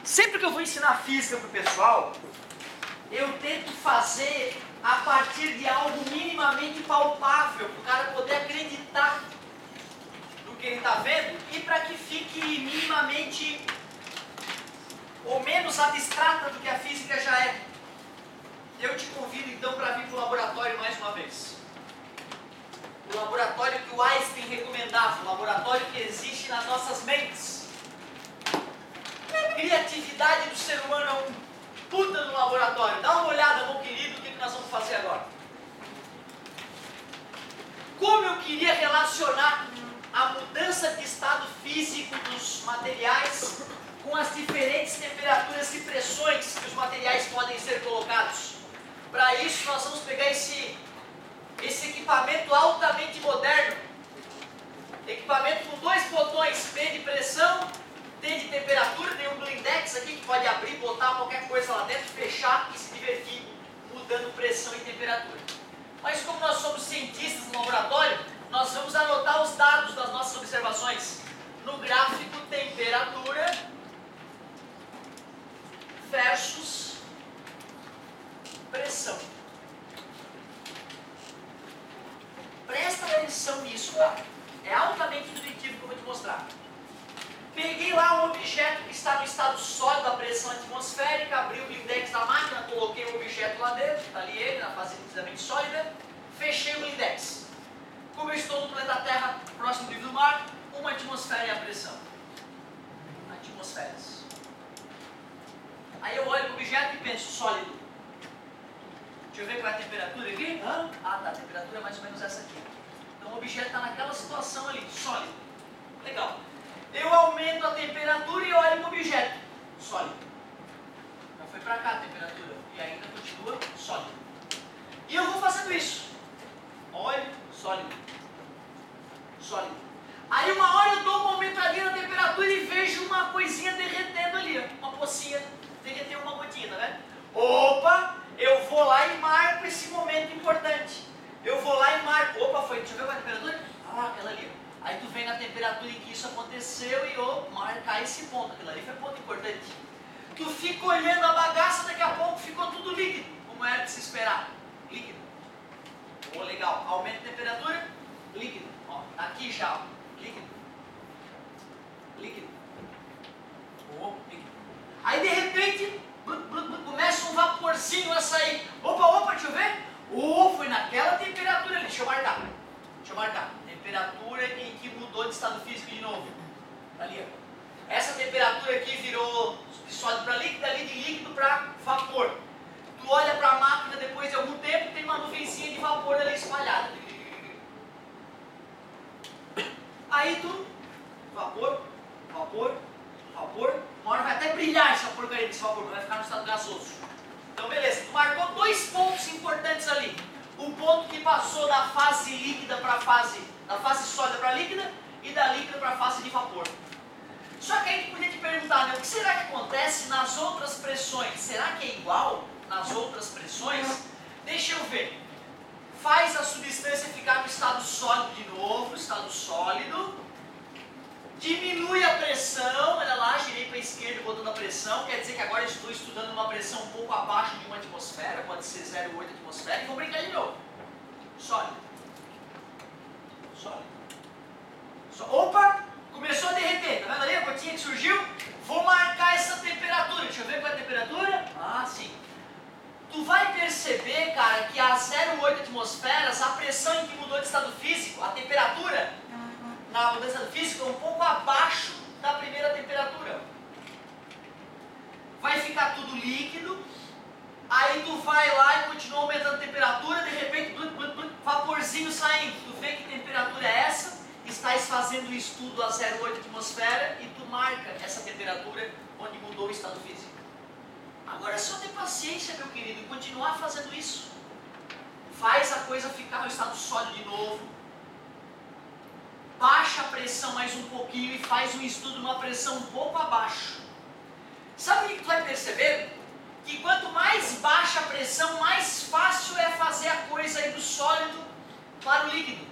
Sempre que eu vou ensinar física para o pessoal, eu tento fazer a partir de algo minimamente palpável, para o cara poder acreditar no que ele está vendo e para que fique minimamente ou menos abstrata do que a física já é. Eu te convido então para vir para o laboratório mais uma vez. O laboratório que o Einstein recomendava, o laboratório que existe nas nossas mentes. A criatividade do ser humano é um puta no laboratório. Dá uma olhada, meu querido, o que nós vamos fazer agora. Como eu queria relacionar a mudança de estado físico dos materiais com as diferentes temperaturas e pressões que os materiais podem ser colocados. Para isso nós vamos pegar esse equipamento altamente moderno, equipamento com dois botões, P de pressão, T de temperatura, tem um blindex aqui que pode abrir, botar qualquer coisa lá dentro, fechar e se divertir mudando pressão e temperatura. Mas como nós somos cientistas no laboratório, nós vamos anotar os dados das nossas observações no gráfico temperatura versus pressão. Presta atenção nisso, tá? É altamente intuitivo que eu vou te mostrar. Peguei lá um objeto que está no estado sólido, a pressão atmosférica, abri o blindex da máquina, coloquei o objeto lá dentro, está ali ele, na fase liquidamente sólida, fechei o blindex. Como eu estou no planeta Terra, próximo do nível do mar, 1 atmosfera é a pressão. Atmosferas. Aí eu olho para o objeto e penso, sólido. Deixa eu ver qual é a temperatura aqui. Ah, tá, a temperatura é mais ou menos essa aqui. Então o objeto está naquela situação ali, sólido. Legal. Eu aumento a temperatura e olho para o objeto, sólido. Já foi para cá a temperatura e ainda continua sólido. E eu vou fazendo isso. Olho, sólido. Sólido. Aí uma hora eu dou uma aumentadinha na temperatura e vejo uma coisinha derretendo ali, uma pocinha, derreteu uma gotinha, tá vendo? Opa, eu vou lá e marco esse momento importante. Eu vou lá e marco, opa, foi, deixa eu ver qual é a temperatura? Ah, aquela ali. Aí tu vem na temperatura em que isso aconteceu e marcar esse ponto, aquilo ali foi ponto importante. Tu fica olhando a bagaça, daqui a pouco ficou tudo líquido, como era de se esperar, líquido. Oh, legal, aumenta a temperatura, líquido, ó, tá aqui já, ó. Líquido. Líquido. Oh, líquido. Aí de repente, começa um vaporzinho a sair. Opa, deixa eu ver. Oh, foi naquela temperatura ali. Deixa eu marcar. Temperatura em que mudou de estado físico de novo. Ali, ó. Essa temperatura aqui virou de sólido para líquido, ali de líquido para vapor. Tu olha para a máquina depois de algum tempo, tem uma nuvenzinha de vapor ali espalhada. Aí tu, vapor, uma hora vai até brilhar essa porcaria desse vapor, vai ficar no estado gasoso. Então beleza, tu marcou dois pontos importantes ali. O ponto que passou da fase líquida para a fase, da fase sólida para a líquida e da líquida para a fase de vapor. Só que aí tu podia te perguntar, né, o que será que acontece nas outras pressões? Será que é igual nas outras pressões? Deixa eu ver. Faz a substância ficar no estado sólido de novo, estado sólido. Diminui a pressão, olha lá, girei para a esquerda botando a pressão, quer dizer que agora eu estou estudando uma pressão um pouco abaixo de 1 atmosfera, pode ser 0,8 atmosfera, e vou brincar de novo. Sólido. Opa! Começou a derreter, tá vendo ali a gotinha que surgiu? Vou marcar essa temperatura, deixa eu ver qual é a temperatura. Ah, sim. Tu vai perceber, cara, que a 0,8 atmosferas, a pressão em que mudou de estado físico, a temperatura na mudança de estado físico é um pouco abaixo da primeira temperatura. Vai ficar tudo líquido, aí tu vai lá e continua aumentando a temperatura, de repente, vaporzinho saindo. Tu vê que temperatura é essa, estás fazendo o estudo a 0,8 atmosfera e tu marca essa temperatura onde mudou o estado físico. Agora é só ter paciência, meu querido, e continuar fazendo isso. Faz a coisa ficar no estado sólido de novo. Baixa a pressão mais um pouquinho e faz um estudo numa pressão um pouco abaixo. Sabe o que tu vai perceber? Que quanto mais baixa a pressão, mais fácil é fazer a coisa aí do sólido para o líquido.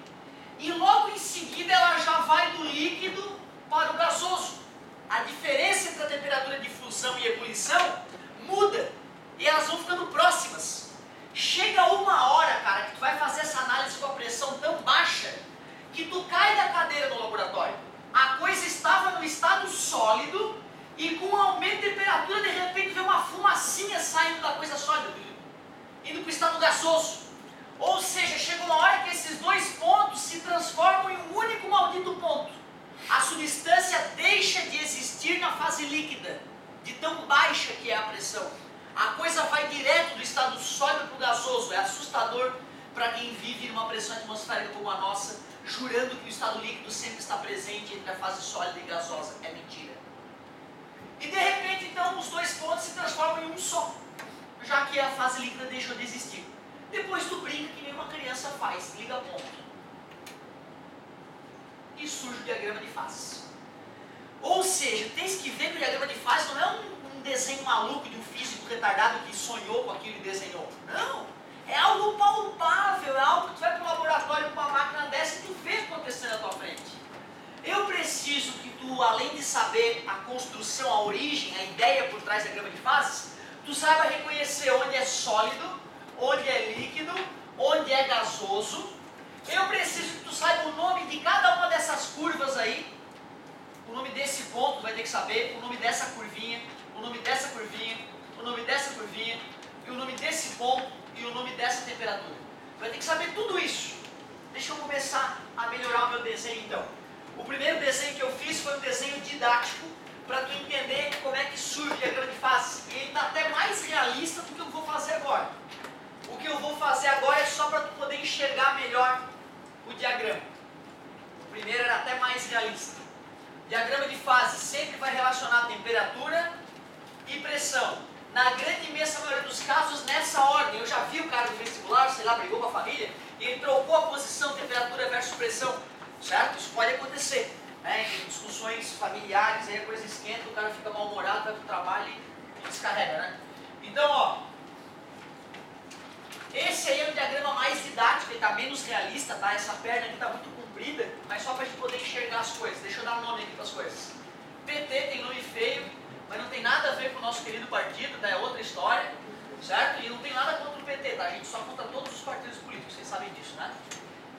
E logo em seguida ela já vai do líquido para o gasoso. A diferença entre a temperatura de fusão e distribuição, muda. E elas vão ficando próximas. Chega uma hora, cara, que tu vai fazer essa análise com a pressão tão baixa que tu cai da cadeira no laboratório. A coisa estava no estado sólido e com um aumento de temperatura, de repente vê uma fumacinha saindo da coisa sólida, indo para o estado gasoso. Ou seja, chega uma hora que esses dois pontos se transformam em um único maldito ponto. A substância deixa de existir na fase líquida, de tão baixa que é a pressão. A coisa vai direto do estado sólido para o gasoso. É assustador para quem vive numa pressão atmosférica como a nossa, jurando que o estado líquido sempre está presente entre a fase sólida e gasosa. É mentira. E de repente, então, os dois pontos se transformam em um só, já que a fase líquida deixou de existir. Depois tu brinca que nem uma criança faz, liga ponto. E surge o diagrama de fases. Ou seja, tens que ver que o diagrama de fases não é um desenho maluco de um físico retardado que sonhou com aquilo e desenhou. Não! É algo palpável, é algo que tu vai para o laboratório com uma máquina dessa e tu vê acontecendo na tua frente. Eu preciso que tu, além de saber a construção, a origem, a ideia por trás do diagrama de fases, tu saiba reconhecer onde é sólido, onde é líquido, onde é gasoso. Eu preciso que tu saiba o nome de cada uma dessas curvas aí. O nome desse ponto, tu vai ter que saber, o nome dessa curvinha, o nome dessa curvinha, o nome dessa curvinha, e o nome desse ponto, e o nome dessa temperatura. Tu vai ter que saber tudo isso. Deixa eu começar a melhorar o meu desenho então. O primeiro desenho que eu fiz foi um desenho didático, para tu entender como é que surge o diagrama de fases. E ele está até mais realista do que eu vou fazer agora. O que eu vou fazer agora é só para tu poder enxergar melhor o diagrama. O primeiro era até mais realista. Diagrama de fase sempre vai relacionar temperatura e pressão. Na grande imensa maioria dos casos, nessa ordem. Eu já vi o cara do vestibular, sei lá, brigou com a família, e ele trocou a posição temperatura versus pressão. Certo? Isso pode acontecer. Em discussões familiares, aí a coisa esquenta, o cara fica mal-humorado, vai para o trabalho e descarrega, né? Então, ó, esse aí é um diagrama mais didático, ele está menos realista, tá? Essa perna aqui está muito comprida, mas só para a gente poder enxergar as coisas. Deixa eu dar um nome aqui para as coisas. PT tem nome feio, mas não tem nada a ver com o nosso querido partido, tá? É outra história, certo? E não tem nada contra o PT, tá? A gente só contra todos os partidos políticos, vocês sabem disso, né?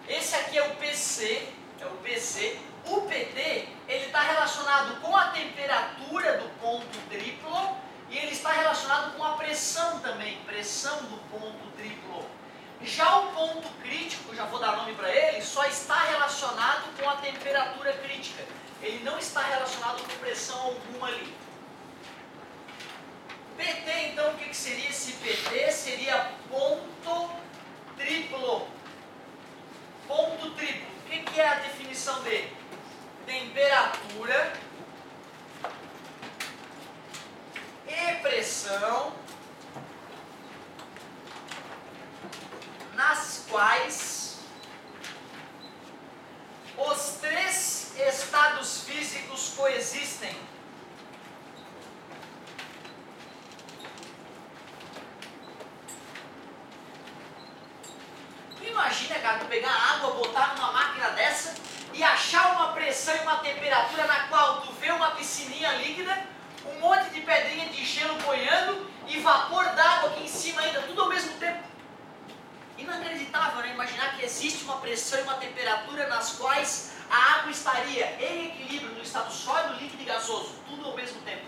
Esse aqui é o PC, é o PC. O PT, ele está relacionado com a temperatura do ponto triplo e ele está relacionado com a pressão também, pressão do ponto triplo. Já o ponto crítico, já vou dar nome para ele, só está relacionado com a temperatura crítica. Ele não está relacionado com pressão alguma ali. PT, então, o que seria esse PT? Seria ponto triplo. Ponto triplo. O que é a definição dele? Temperatura e pressão nas quais os três estados físicos coexistem. Imagina, cara, tu pegar água, botar numa máquina dessa e achar uma pressão e uma temperatura na qual tu vê uma piscininha líquida, um monte de pedrinha de gelo boiando e vapor d'água aqui em cima ainda, tudo ao mesmo tempo. Inacreditável, né? Imaginar que existe uma pressão e uma temperatura nas quais a água estaria em equilíbrio no estado sólido, líquido e gasoso, tudo ao mesmo tempo.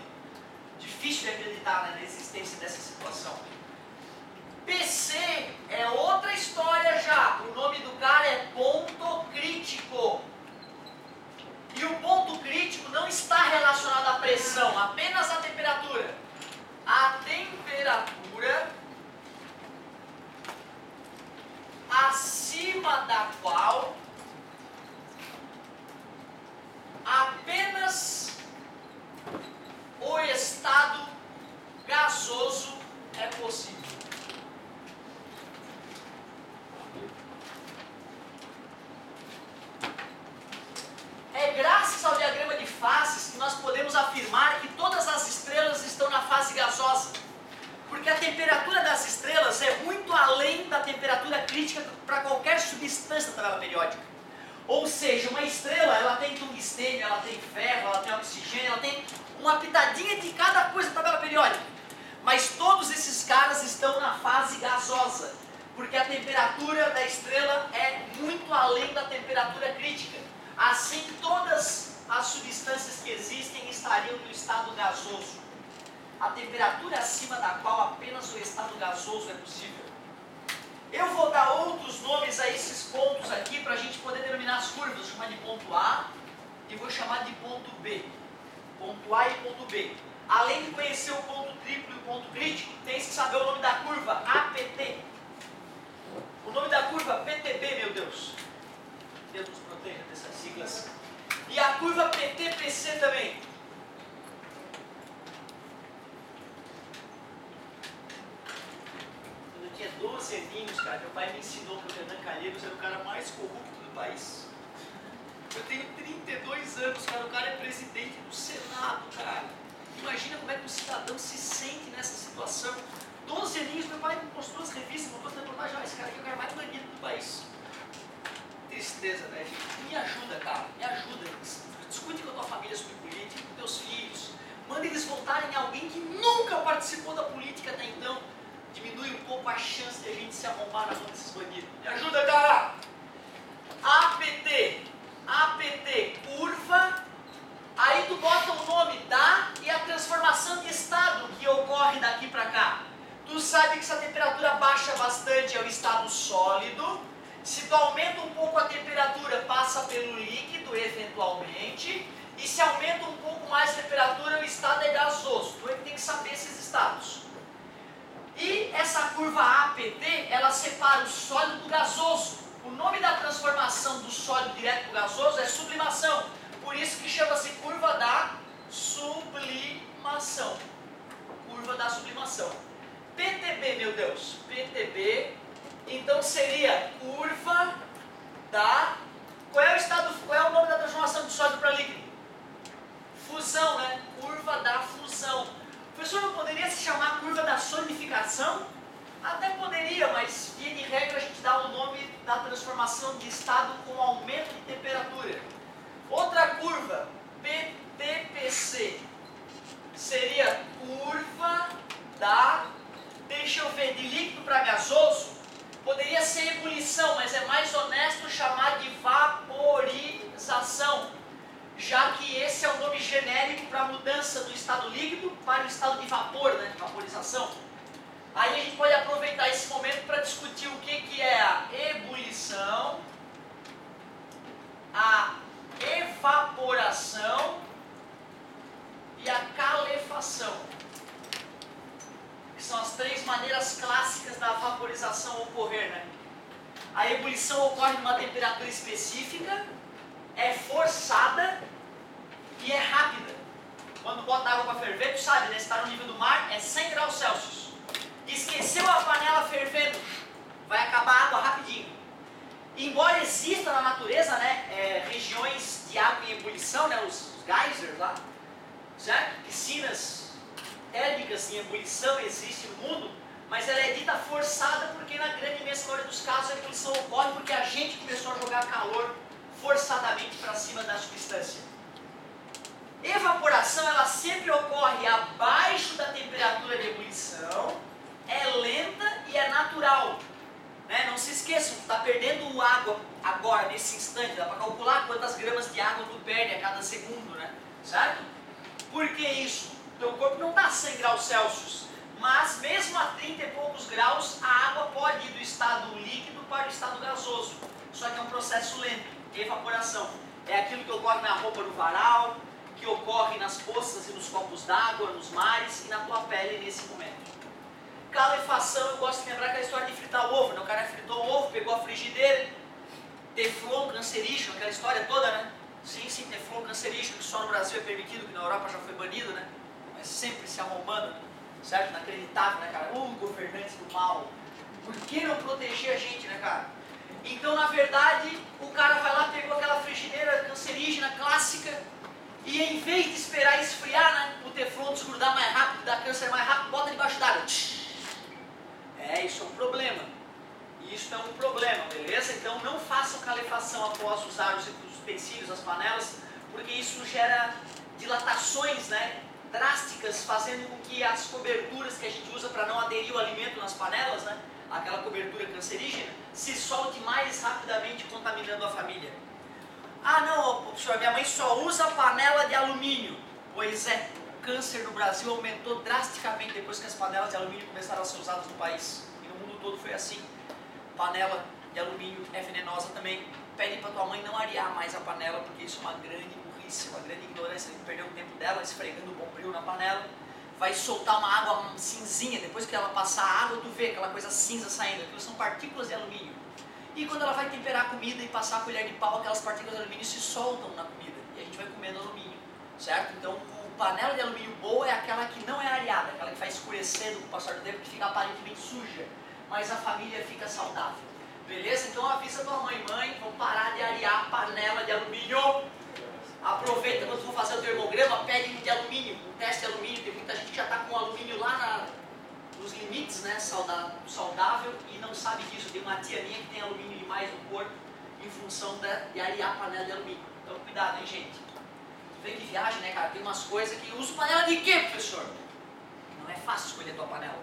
Difícil de acreditar, né, na existência dessa situação. PC é outra história já. O nome do cara é ponto crítico. E o ponto crítico não está relacionado à pressão, apenas à temperatura. A temperatura acima da qual apenas o estado gasoso é possível. É graças ao diagrama de fases que nós podemos afirmar que todas as estrelas estão na fase gasosa. Porque a temperatura das estrelas é muito além da temperatura crítica para qualquer substância da tabela periódica. Ou seja, uma estrela, ela tem tungstênio, ela tem ferro, ela tem oxigênio, ela tem uma pitadinha de cada coisa da tabela periódica. Mas todos esses caras estão na fase gasosa, porque a temperatura da estrela é muito além da temperatura crítica. Assim, todas as substâncias que existem estariam no estado gasoso. A temperatura acima da qual apenas o estado gasoso é possível. Eu vou dar outros nomes a esses pontos aqui para a gente poder denominar as curvas. Vou chamar de ponto A e vou chamar de ponto B. Ponto A e ponto B. Além de conhecer o ponto triplo e o ponto crítico, tem que saber o nome da curva APT. O nome da curva PTB, meu Deus. Deus nos proteja dessas siglas. E a curva PTPC também. Quando eu tinha 12 aninhos, cara, meu pai me ensinou que o Renan Calheiros era o cara mais corrupto do país. Eu tenho 32 anos, cara, o cara é presidente do Senado, cara. Imagina como é que um cidadão se sente nessa situação. 12 aninhos, meu pai me mostrou as revistas, mostrou as reportagens, esse cara aqui é o cara mais bandido do país. Tristeza, né, gente? Me ajuda, cara, me ajuda. Discute com a tua família sobre política, com teus filhos. Manda eles voltarem a alguém que nunca participou da política até então. Diminui um pouco a chance de a gente se arrombar na mão desses bandidos. Me ajuda, cara! APT, curva. Aí tu bota o nome da e a transformação de estado que ocorre daqui para cá. Tu sabe que se a temperatura baixa bastante é o estado sólido. Se tu aumenta um pouco a temperatura, passa pelo líquido eventualmente. E se aumenta um pouco mais a temperatura, o estado é gasoso. Tu tem que saber esses estados. E essa curva APT, ela separa o sólido do gasoso. O nome da transformação do sólido direto para o gasoso é sublimação. Por isso que chama-se curva da sublimação. Curva da sublimação. PTB, meu Deus. PTB, então seria curva da... Qual é o nome da transformação de sólido para líquido? Fusão, né? Curva da fusão. O professor não poderia se chamar curva da solidificação? Até poderia, mas via de regra a gente dá o nome da transformação de estado com aumento de temperatura. Outra curva, PTPC, seria curva da, deixa eu ver, de líquido para gasoso. Poderia ser ebulição, mas é mais honesto chamar de vaporização, já que esse é o nome genérico para a mudança do estado líquido para o estado de vapor, né, de vaporização. Aí a gente pode aproveitar esse momento para discutir o que é a ebulição, a evaporação e a calefação, que são as três maneiras clássicas da vaporização ocorrer, né? A ebulição ocorre numa temperatura específica, é forçada e é rápida. Quando bota água para ferver, tu sabe, né? Se está no nível do mar, é 100 graus Celsius. Esqueceu a panela fervendo, vai acabar a água rapidinho. Embora exista na natureza, né, regiões de água em ebulição, né, os geysers lá, certo? Piscinas térmicas em ebulição existem no mundo, mas ela é dita forçada porque na grande imensa maioria dos casos a ebulição ocorre porque a gente começou a jogar calor forçadamente para cima da substância. Evaporação, ela sempre ocorre abaixo da temperatura de ebulição, é lenta e é natural. Né? Não se esqueçam, tu está perdendo água agora, nesse instante, dá para calcular quantas gramas de água tu perde a cada segundo, né? Certo? Por que isso? Teu corpo não está a 100 graus Celsius, mas mesmo a 30 e poucos graus, a água pode ir do estado líquido para o estado gasoso. Só que é um processo lento, evaporação. É aquilo que ocorre na roupa no varal, que ocorre nas poças e nos copos d'água, nos mares e na tua pele nesse momento. Calefação, eu gosto de lembrar aquela história de fritar o ovo, né? O cara fritou o ovo, pegou a frigideira, teflon cancerígeno, aquela história toda, né? Sim, teflon cancerígeno, que só no Brasil é permitido, que na Europa já foi banido, né? Mas sempre se arrombando, né? Certo? Inacreditável, né, cara? Governantes do mal. Por que não proteger a gente, né, cara? Então, na verdade, o cara vai lá, pegou aquela frigideira cancerígena clássica e em vez de esperar esfriar, né, o teflon desgrudar mais rápido, dar câncer mais rápido, bota debaixo d'água. Isso é um problema. Isso é um problema, beleza? Então não façam calefação. calefação após usar os utensílios, as panelas, porque isso gera dilatações, né, drásticas, fazendo com que as coberturas que a gente usa para não aderir o alimento nas panelas, né, aquela cobertura cancerígena, se solte mais rapidamente, contaminando a família. Ah não, professor, minha mãe só usa panela de alumínio. Pois é, o câncer no Brasil aumentou drasticamente depois que as panelas de alumínio começaram a ser usadas no país. E no mundo todo foi assim. Panela de alumínio é venenosa também. Pede para tua mãe não arear mais a panela, porque isso é uma grande burrice, uma grande ignorância. Ela perdeu o tempo dela esfregando o bombril na panela. Vai soltar uma água cinzinha, depois que ela passar a água, tu vê aquela coisa cinza saindo. Aquilo são partículas de alumínio. E quando ela vai temperar a comida e passar a colher de pau, aquelas partículas de alumínio se soltam na comida. E a gente vai comendo alumínio, certo? Então, a panela de alumínio boa é aquela que não é areada, aquela que vai escurecendo com o passar do tempo, que fica aparentemente suja, mas a família fica saudável. Beleza? Então avisa tua mãe, vamos parar de arear a panela de alumínio. Aproveita quando for fazer o termograma, pede de alumínio, um teste de alumínio, tem muita gente que já está com o alumínio lá nos limites, né, saudável, e não sabe disso. Tem uma tia minha que tem alumínio demais no corpo em função de arear a panela de alumínio. Então cuidado, hein, gente. Tu vê que viagem, né, cara? Tem umas coisas que uso panela de quê, professor? Não é fácil escolher a tua panela.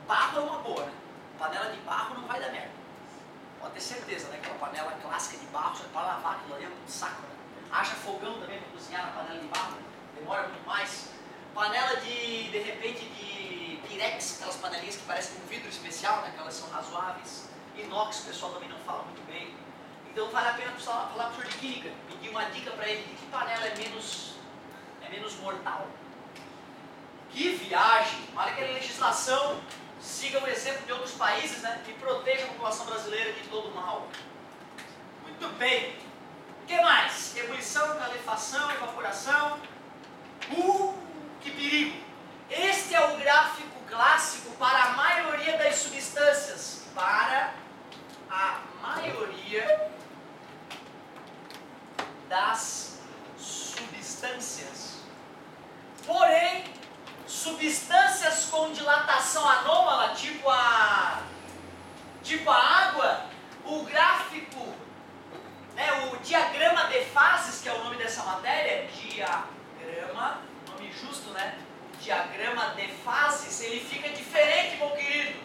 Barro é uma boa, né? Panela de barro não vai dar merda. Pode ter certeza, né? Aquela panela clássica de barro, só para lavar aquilo ali é um saco, né? Haja fogão também para cozinhar na panela de barro, demora muito mais. Panela de repente, de pirex, aquelas panelinhas que parecem um vidro especial, né? Aquelas são razoáveis. Inox, o pessoal também não fala muito bem. Então vale a pena falar para o professor de química, pedir uma dica para ele de que panela é menos mortal. Que viagem! Olha que a legislação siga o exemplo de outros países, né? E proteja a população brasileira de todo o mal. Muito bem. O que mais? Ebulição, calefação, evaporação. Que perigo! Este é o gráfico clássico para a maioria das substâncias. Para a maioria das substâncias. Porém, substâncias com dilatação anômala, tipo a água, o gráfico, né, o diagrama de fases, que é o nome dessa matéria, diagrama, nome justo, né? Diagrama de fases, ele fica diferente, meu querido.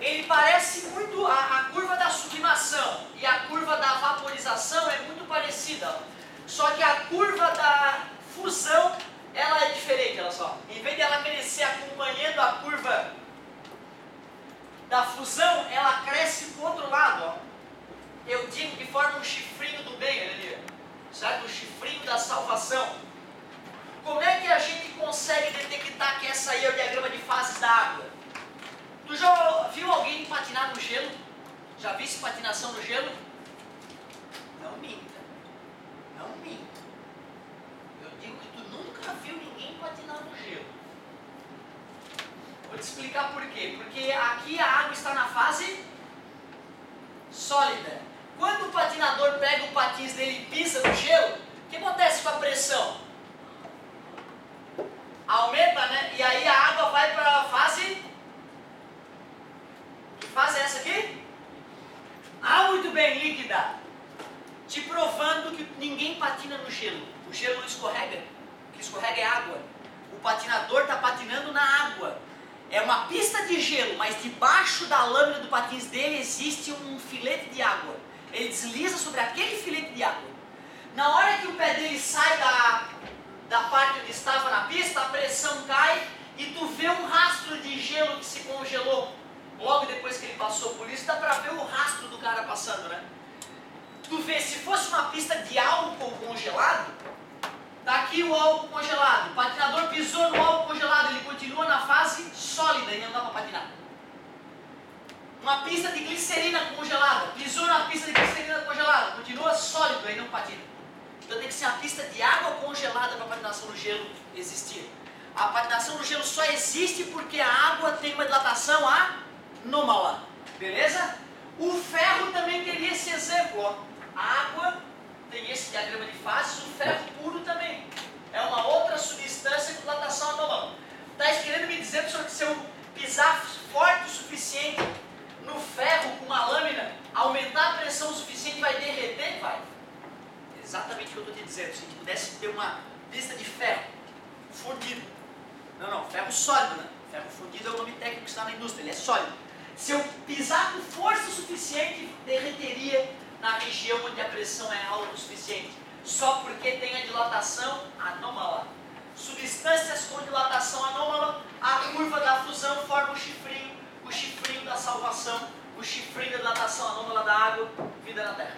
Ele parece muito a curva da sublimação e a curva da vaporização é muito parecida. Só que a curva da fusão, ela é diferente, olha só. Em vez de ela crescer acompanhando a curva da fusão, ela cresce para o outro lado, ó. Eu digo que forma um chifrinho do bem, ali, certo? O chifrinho da salvação. Como é que a gente consegue detectar que essa aí é o diagrama de fases da água? Tu já viu alguém patinar no gelo? Já viste patinação no gelo? Não minta. Não minta. Eu digo que tu nunca viu ninguém patinar no gelo. Vou te explicar por quê. Porque aqui a água está na fase sólida. Quando o patinador pega o patins dele e pisa no gelo, o que acontece com a pressão? Aumenta, né? E aí a água vai para a fase... Que fase é essa aqui? Ah, muito bem, líquida. Te provando que ninguém patina no gelo. O gelo não escorrega. O que escorrega é água. O patinador está patinando na água. É uma pista de gelo, mas debaixo da lâmina do patins dele existe um filete de água. Ele desliza sobre aquele filete de água. Na hora que o pé dele sai da parte onde estava na pista, a pressão cai e tu vê um rastro de gelo que se congelou. Logo depois que ele passou por isso, dá pra ver o rastro do cara passando, né? Tu vê, se fosse uma pista de álcool congelado, tá aqui o álcool congelado. O patinador pisou no álcool congelado, ele continua na fase sólida e não dá pra patinar. Uma pista de glicerina congelada, pisou na pista de glicerina congelada, continua sólido e não patina. Então tem que ser uma pista de água congelada para a patinação no gelo existir. A patinação no gelo só existe porque a água tem uma dilatação anômala. Beleza? O ferro também teria esse exemplo, ó. A água tem esse diagrama de fases, o ferro puro também. É uma outra substância com dilatação anômala. Está querendo me dizer, professor, que se eu pisar forte o suficiente no ferro com uma lâmina, aumentar a pressão suficiente, Não, ferro sólido, né? Ferro fundido é o nome técnico que está na indústria, ele é sólido. Se eu pisar com força suficiente, derreteria na região onde a pressão é alta o suficiente, só porque tem a dilatação anômala. Substâncias com dilatação anômala, a curva da fusão forma o chifrinho da salvação, o chifrinho da dilatação anômala da água, vida na Terra.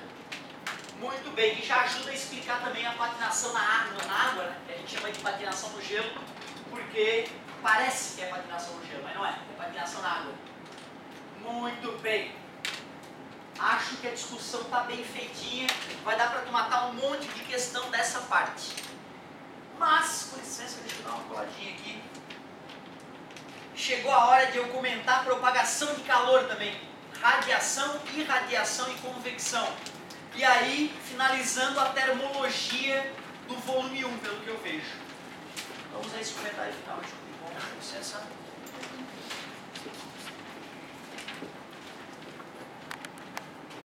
Muito bem, e já ajuda a explicar também a patinação na água, né? Que a gente chama de patinação no gelo, porque parece que é patinação no gelo, mas não é, é patinação na água. Muito bem. Acho que a discussão está bem feitinha, vai dar para tu matar um monte de questão dessa parte. Mas, com licença, deixa eu dar uma coladinha aqui. Chegou a hora de eu comentar propagação de calor também. Radiação, irradiação e convecção. E aí, finalizando a termologia do volume 1, pelo que eu vejo. Vamos a esse comentário final.